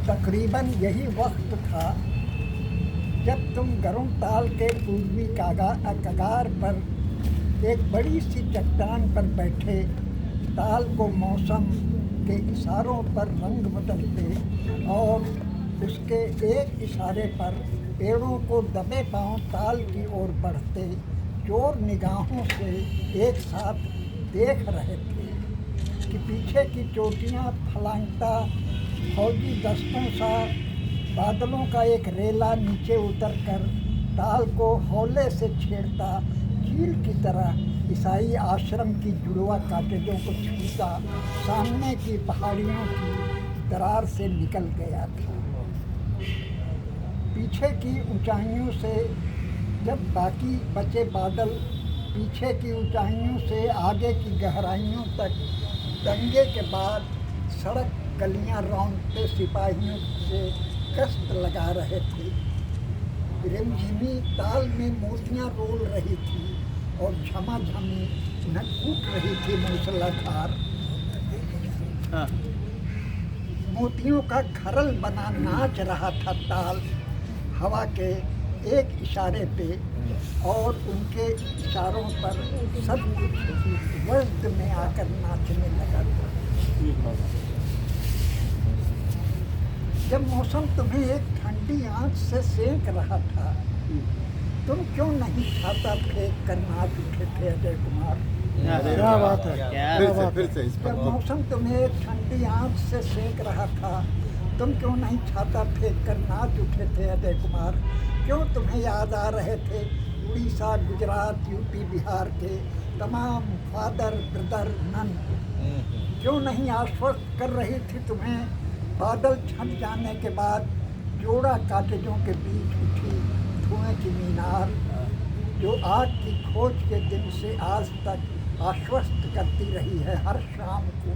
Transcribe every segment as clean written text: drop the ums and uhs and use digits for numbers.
तकरीबन यही वक्त था जब तुम गरुड़ ताल के पूर्वी कगार पर एक बड़ी सी चट्टान पर बैठे ताल को मौसम के इशारों पर रंग बदलते और उसके एक इशारे पर पेड़ों को दबे पांव ताल की ओर बढ़ते चोर निगाहों से एक साथ देख रहे थे कि पीछे की चोटियां फलांगता फौजी दस्तों सा बादलों का एक रेला नीचे उतरकर ताल को हौले से छेड़ता कील की तरह ईसाई आश्रम की जुड़वा काटेजों को छूता सामने की पहाड़ियों की दरार से निकल गया था। पीछे की ऊंचाइयों से जब बाकी बचे बादल पीछे की ऊंचाइयों से आगे की गहराइयों तक दंगे के बाद सड़क गलियां रौंदते सिपाहियों से गश्त लगा रहे थे। रिमझिमी ताल में मोतियां रोल रही थी और झमाझमी न कूट रही थी मूसलाधार। मोतियों का खरल बना नाच रहा था ताल हवा के एक इशारे पे और उनके इशारों पर सब कुछ वज्द में आकर नाचने लगा था। जब मौसम तुम्हें एक ठंडी आंच से सेंक रहा था तुम क्यों नहीं छाता फेंक कर नाच उठे थे अजय कुमार? क्या बात है, फिर से जब मौसम तुम्हें एक ठंडी आंच से सेंक रहा था तुम क्यों नहीं छाता फेंक कर नाच उठे थे अजय कुमार? क्यों तुम्हें याद आ रहे थे उड़ीसा, गुजरात, यूपी, बिहार के तमाम फादर, ब्रदर, नन? क्यों नहीं आश्वस्त कर रही थी तुम्हें बादल छंट जाने के बाद जोड़ा काटेजों के बीच उठी धुएं की मीनार जो आग की खोज के दिन से आज तक आश्वस्त करती रही है हर शाम को।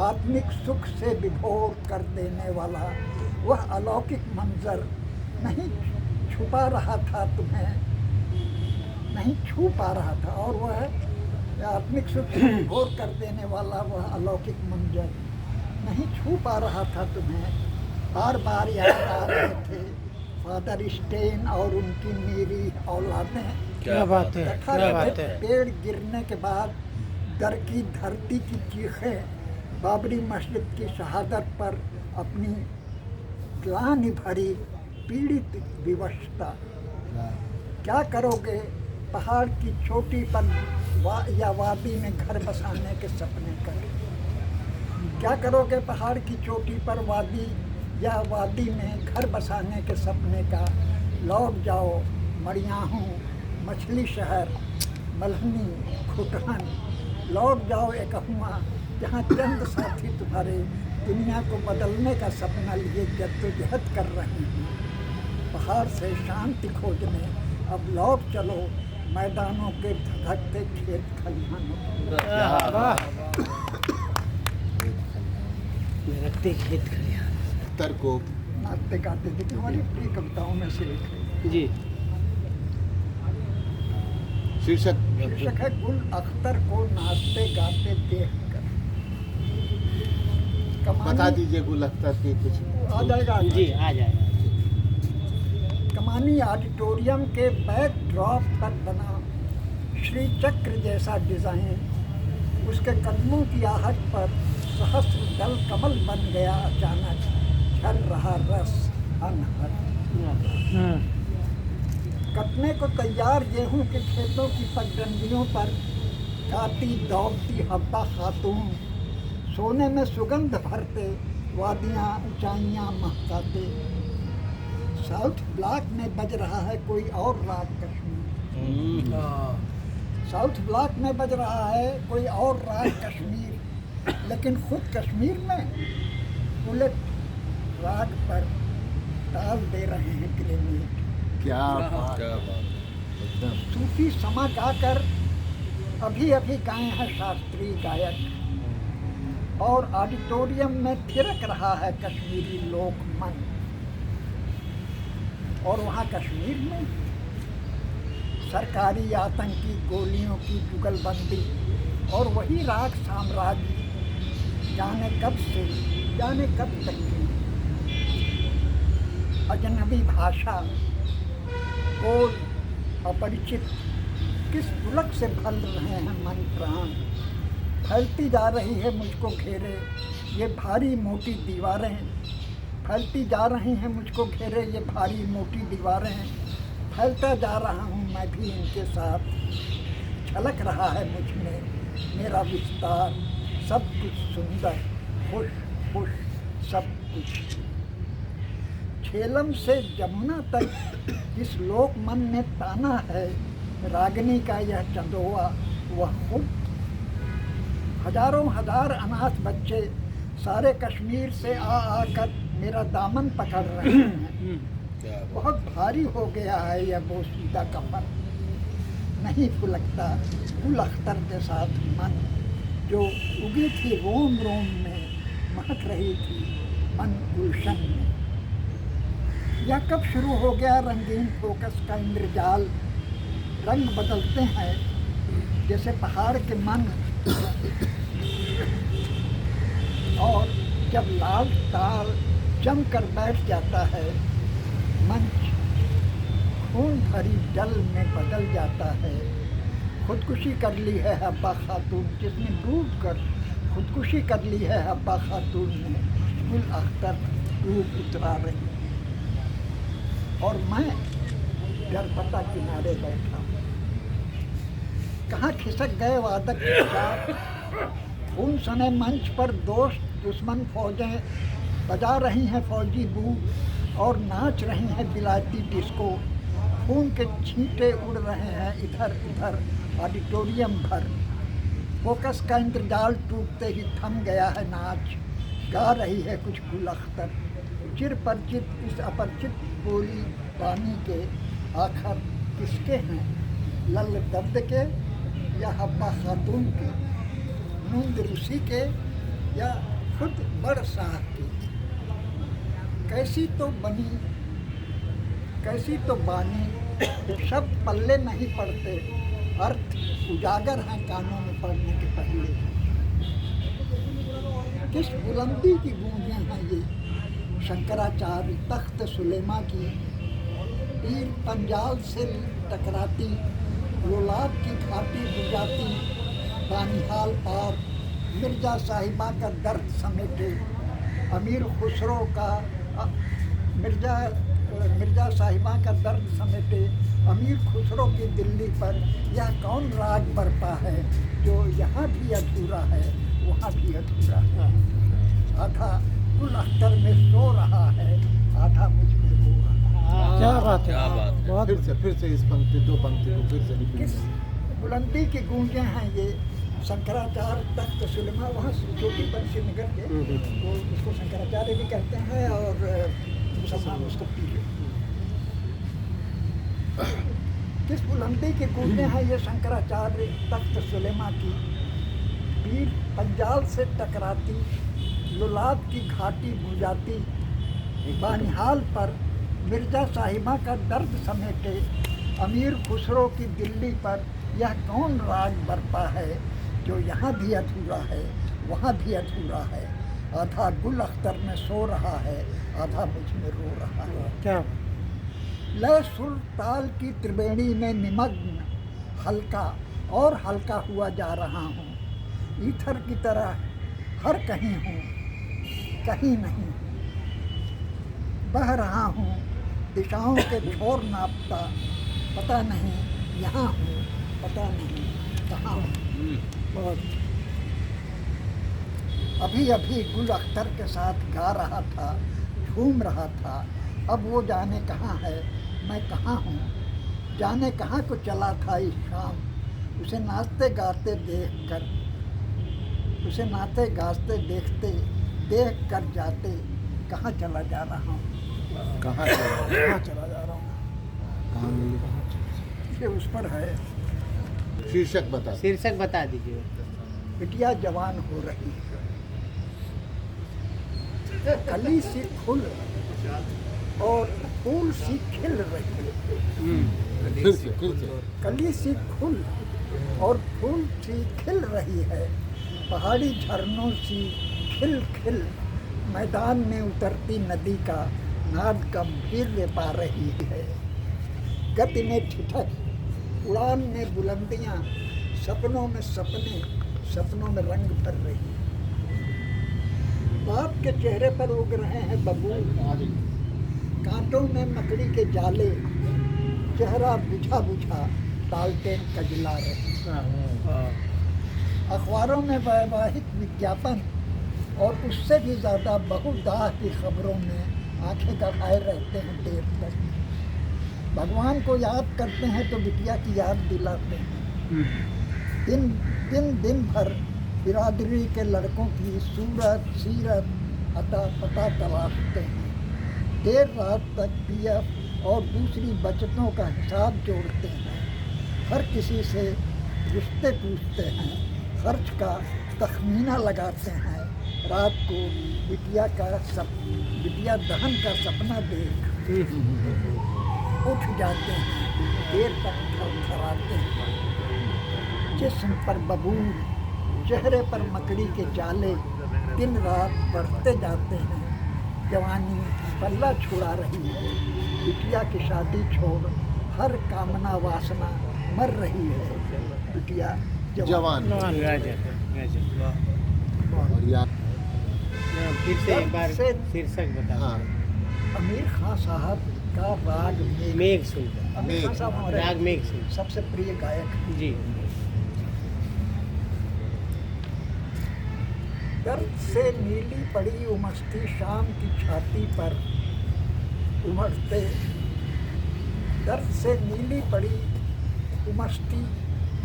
आत्मिक सुख से विभोर कर देने वाला वह अलौकिक मंजर नहीं छुपा रहा था तुम्हें, नहीं छू पा रहा था, और वह आत्मिक सुख से विभोर कर देने वाला वह अलौकिक मंजर नहीं छू पा रहा था तुम्हें। बार बार याद आ रहे थे फादर स्टेन और उनकी मेरी औलादें। क्या बात है, क्या बात है। पेड़ गिरने के बाद दर की धरती की चीखें, बाबरी मस्जिद की शहादत पर अपनी ग्लानि भरी पीड़ित विवशता। क्या करोगे पहाड़ की चोटी पर या वादी में घर बसाने के सपने कर? क्या करोगे पहाड़ की चोटी पर वादी या वादी में घर बसाने के सपने का? लौट जाओ मड़ियाहूँ, मछली शहर, मल्हनी, खुटहन। लौट जाओ एकहुआ जहाँ चंद साथी तुम्हारे दुनिया को बदलने का सपना लिए जद्दोजहद कर रहे हैं पहाड़ से शांति खोजने। अब लौट चलो मैदानों के धधकते खेत खलिहानों। रखते खेत खलिहान अख्तर को नाचते गाते थे हमारी प्रिय कविताओं में से एक है जी। शीर्षक है गुल अख्तर को नाचते गाते देख कर। बता दीजिए गुल अख्तर की कुछ। आ जाएगा जी, आ जाएगा। कमानी ऑडिटोरियम के बैकड्रॉप पर बना श्री चक्र जैसा डिजाइन उसके कदमों की आहट पर सहस्र दल कमल बन गया अचानक झल रहा रस अनहद। कटने को तैयार गेहूं के खेतों की पगडंडियों पर काटी दौड़ती हब्बा खातून सोने में सुगंध भरते वादियाँ ऊंचाइयाँ महकाते। साउथ ब्लॉक में बज रहा है कोई और राग कश्मीर। साउथ ब्लॉक में बज रहा है कोई और राग कश्मीर, लेकिन खुद कश्मीर में उलट राग पर ताल दे रहे हैं ग्रेनेड। क्या बात। सूफी समा गाकर अभी अभी गाए हैं शास्त्रीय गायक और ऑडिटोरियम में थिरक रहा है कश्मीरी लोक मन। और वहाँ कश्मीर में सरकारी आतंकी गोलियों की जुगलबंदी और वही राग साम्राज्य जाने कब से जाने कब तक की अजनबी भाषा, बोल अपरिचित, किस पुलक से भर रहे हैं मन प्राण। फैलती जा रही है मुझको घेरे ये भारी मोटी दीवारें, फैलती जा रही हैं मुझको घेरे ये भारी मोटी दीवारें। फैलता जा रहा हूँ मैं भी इनके साथ, झलक रहा है मुझ में मेरा विस्तार। सब कुछ सुंदर, खुश खुश सब कुछ। झेलम से जमुना तक जिस लोक मन ने ताना है, रागिनी का यह चंदोआ वह खुद। हजारों हजार अनाथ बच्चे सारे कश्मीर से आ आकर मेरा दामन पकड़ रहे हैं। बहुत भारी हो गया है यह बोसीदा कफन, नहीं फुलकता गुल अख्तर के साथ मन। जो उगी थी रोम रोम में, महक रही थी मन गुलशन में। यह कब शुरू हो गया रंगीन फोकस का इंद्रजाल, रंग बदलते हैं जैसे पहाड़ के मन। और जब लाल ताल जम कर बैठ जाता है, मंच खून भरी जल में बदल जाता है। खुदकुशी कर ली है हब्बा खातून जिसने डूब कर खुदकुशी कर ली है हब्बा खातून ने, गुल अख्तर डूब उतरा रही और मैं गरपता किनारे बैठा। कहाँ खिसक गए वादक के साथ, खून सने मंच पर दोस्त दुश्मन फौजें बजा रही हैं फौजी बू और नाच रही हैं बिलायती डिस्को। खून के छींटे उड़ रहे हैं इधर उधर ऑडिटोरियम भर। फोकस का इंद्रजाल टूटते ही थम गया है नाच, गा रही है कुछ गुल अख्तर चिर परिचित इस अपरिचित बोली पानी के। आखिर किसके हैं, लल दर्द के या हब्बा खातून के, नूंद रूसी के या खुद बड़ शाह की। कैसी तो बनी कैसी तो बानी, शब्द पल्ले नहीं पड़ते, अर्थ उजागर हैं कानों में पड़ने के पहले। किस बुलंदी की गूंजें हैं ये, शंकराचार्य तख्त सुलेमा की। पीर पंजाल से टकराती, लोलाब की घाटी बुझाती, बानिहाल पार मिर्जा साहिबा का दर्द समेटे। अमीर खुसरो का मिर्जा साहिबा का दर्द समेटे। अमीर खुसरो की दिल्ली पर यह कौन राज बरपा है, जो यहाँ भी अधूरा है वहाँ भी अधूरा है। आधा गुल अख्तर में सो रहा है, आधा मुझ में रो रहा है। क्या बात है, बहुत फिर से इस पंक्ति दो पंक्ति को फिर से किस बुलंदी की गूंजें हैं ये, शंकराचार्य तख्त सुलेमा, वहाँ छोटी बंसी निकल के वो उसको शंकराचार्य भी कहते हैं और मुसलमान उसको पीले। किस बुलंदी की गूंजें हैं ये शंकराचार्य तख्त सुलेमा की। पीर पंजाल से टकराती, लुलाब की घाटी बुझाती, बानिहाल पर मिर्जा साहिबा का दर्द समेटे। अमीर खुसरो की दिल्ली पर यह कौन राज बरपा है, जो यहाँ भी अधूरा है वहाँ भी अधूरा है। आधा गुल अख्तर में सो रहा है, आधा मुझ में रो रहा है। क्या लय सुर ताल की त्रिवेणी में निमग्न, हल्का और हल्का हुआ जा रहा हूँ। ईथर की तरह हर कहीं हूँ, कहीं नहीं। बह रहा हूँ दिशाओं के छोर नापता, पता नहीं यहाँ हूँ, पता नहीं कहाँ हूँ। बहुत अभी अभी गुल अख्तर के साथ गा रहा था, झूम रहा था। अब वो जाने कहाँ है, मैं कहाँ हूँ, जाने कहाँ को चला था इस शाम। उसे नाचते गाते देखकर, उसे नाचते गाते देखते देख कर जाते, कहाँ चला जा रहा हूँ, कहाँ चला जा रहा हूँ। ये उस पर है। शीर्षक बता दीजिए। बिटिया जवान हो रही है, कली सी फूल और फूल सी खिल रही है। फिर से कली सी फूल और फूल सी खिल रही है। पहाड़ी झरनों सी खिल खिल मैदान में उतरती नदी का नाद गंभीर पा रही है। गति में ठिठक, उड़ान में बुलंदियां, सपनों में सपने, सपनों में रंग भर रही। बाप के चेहरे पर उग रहे हैं बबूल, कांटों में मकड़ी के जाले, चेहरा बुझा बुझा टालटेन कजला रहे। अखबारों में वैवाहिक विज्ञापन और उससे भी ज़्यादा बहुदाह की खबरों में आंखें गड़ाए रहते हैं देर तक। भगवान को याद करते हैं तो बिटिया की याद दिलाते हैं। दिन भर बिरादरी के लड़कों की सूरत सीरत अता पता तलाशते हैं। देर रात तक पीएफ और दूसरी बचतों का हिसाब जोड़ते हैं। हर किसी से रिश्ते पूछते हैं, खर्च का तखमीना लगाते हैं। रात को बिटिया दहन का सपना देख उठ जाते हैं, देर तक थरथराते हैं। जिस्म पर बबूल, चेहरे पर मकड़ी के जाले, दिन रात बढ़ते जाते हैं। जवानी पल्ला छुड़ा रही है। बिटिया की शादी छोड़ हर कामना वासना मर रही है। बिटिया जवान। और या फिर से एक बार से- शीर्षक बता। हाँ, आमिर खान साहब का राग मेघ सुनकर, आमिर खान साहब हमारे राग मेघ सुन। सबसे प्रिय गायक हैं। जी। दर्द से नीली पड़ी उमसती शाम की छाती पर उमड़ते, दर्द से नीली पड़ी उमसती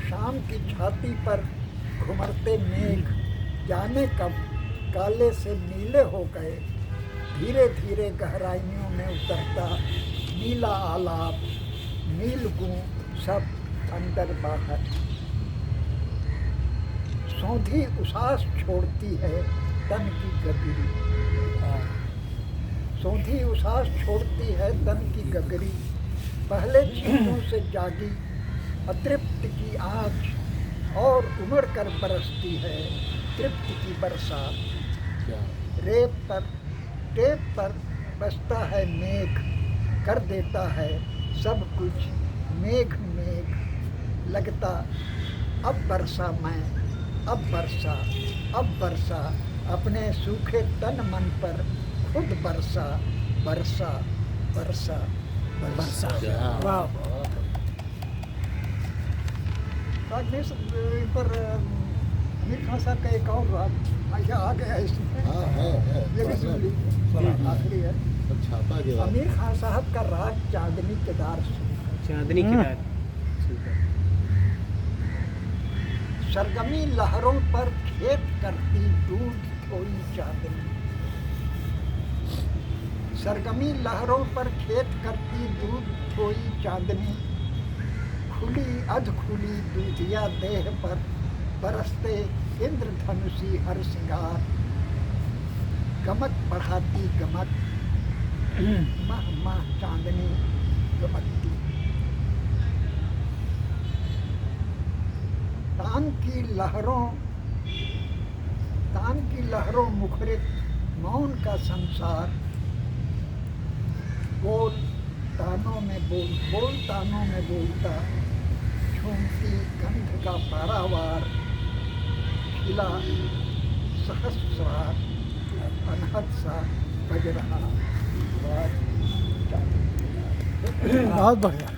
शाम की छाती पर घुमरते मेघ जाने कब काले से नीले हो गए। धीरे धीरे गहराइयों में उतरता नीला आलाप, नील गुण सब अंदर बाहर। सौंधी उसास छोड़ती है तन की गगरी, सौंधी उसास छोड़ती है तन की गगरी। पहले चीजों से जागी अतृप्त की आँच और उमड़ कर बरसती है तृप्त की बरसात। क्या टेप पर बसता है मेघ, कर देता है सब कुछ मेघ मेघ। लगता अब बरसा मैं, अब बरसा अपने सूखे तन मन पर खुद बरसा बरसा बरसा बरसा। वाह। पर आमिर खान साहब का एक और राग आ गया इसमें। हाँ, है। ये भी सुन लीजिए, आखिरी है। तो छापा गया। आमिर खान साहब का राग चांदनी केदार चांदनी की रात। सरगमी लहरों पर खेत करती दूध धोई चांदनी, सरगमी लहरों पर खेत करती दूध धोई चांदनी। खुली अध खुली दूधिया देह पर बरसते इंद्रधनुषी हर सिंगार। गमक बढ़ाती गमक, मह मह चांदनी गमकती। तान की लहरों मुखरित मौन का संसार। बोल तानों में बोलता झूमती गंध का पारावार। खिला सहस्रार अनहद सा बज रहा। बहुत बढ़िया।